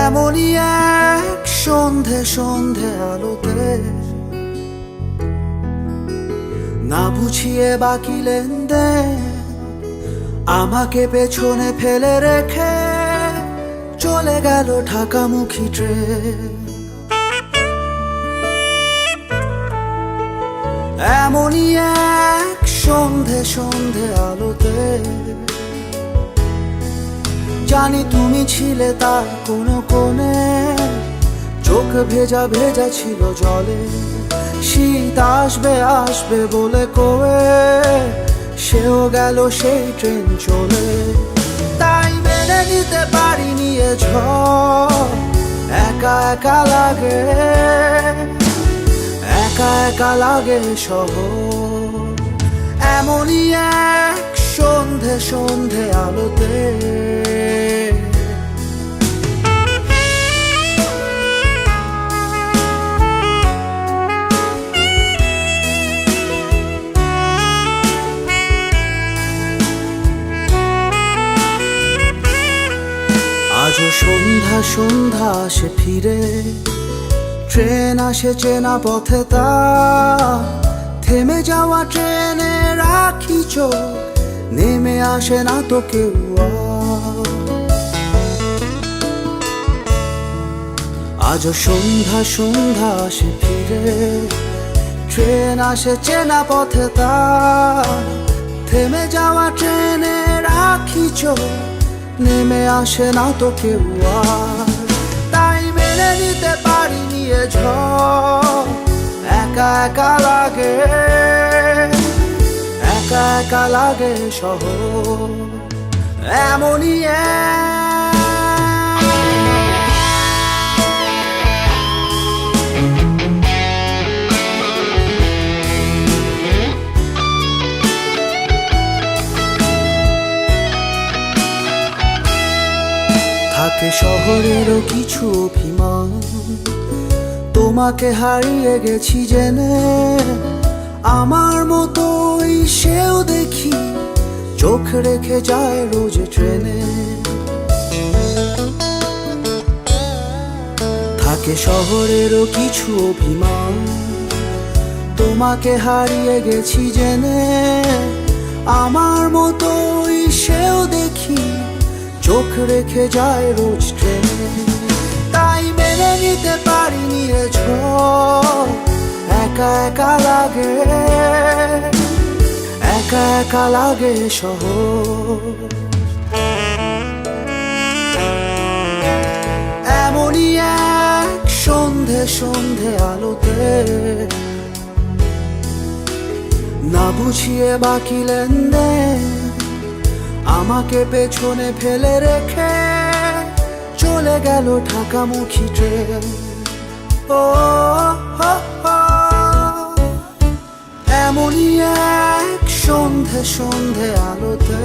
এমনই এক সন্ধে সন্ধে আলোতে না বুঝিয়ে বাকি লেনদেন আমাকে পেছনে ফেলে রেখে চলে গেল ঢাকামুখী ট্রেন। এমনই এক সন্ধে সন্ধে আলোতে জানি তুমি ছিলে তার কোনো কোণে, চোখ ভেজা ভেজা ছিল জলে। শীত আসবে আসবে বলে কয়ে সেও গেল সেই ট্রেন চলে। তাই মেনে নিতে পারিনি এ ঝড়, একা একা লাগে, একা একা লাগে শহর। এমনই এক সন্ধে সন্ধে আলোতে আজও সন্ধ্যা সন্ধ্যা আসে ফিরে, ট্রেন আসে চেনা পথে তা থেমে যাওয়া ট্রেনে রাখি চোখ, নেমে আসে না তো কেউ। আজও সন্ধ্যা সন্ধ্যা আসে ফিরে, ট্রেন আসে চেনা পথে তা থেমে যাওয়া ট্রেনে রাখি চোখ, নেমে আসে না তো কেউ। তাই মেনে নিতে পারিনি এ ঝড়, একা একা লাগে, একা একা লাগে শহর। এমনই থাকে শহরেরও কিছু অভিমান, তোমাকে হারিয়ে গেছি জেনে। আমার মতোই সেও দেখি চোখ রেখে যায় রোজ ট্রেনে। থাকে শহরেরও কিছু অভিমান, তোমাকে হারিয়ে গেছি জেনে। আমার মতোই সেও দেখি চোখ রেখে যায় রোজ ট্রেনে। তাই মেনে নিতে পারিনি এ ঝড়, একা একা লাগে, একা একা লাগে শহর। এমনই এক সন্ধে সন্ধে আলোতে না বুঝিয়ে বাকি লেনদেন আমাকে পেছনে ফেলে রেখে চলে গেল ঢাকামুখী ট্রেন। ও এমনই এক সন্ধে সন্ধে আলোতে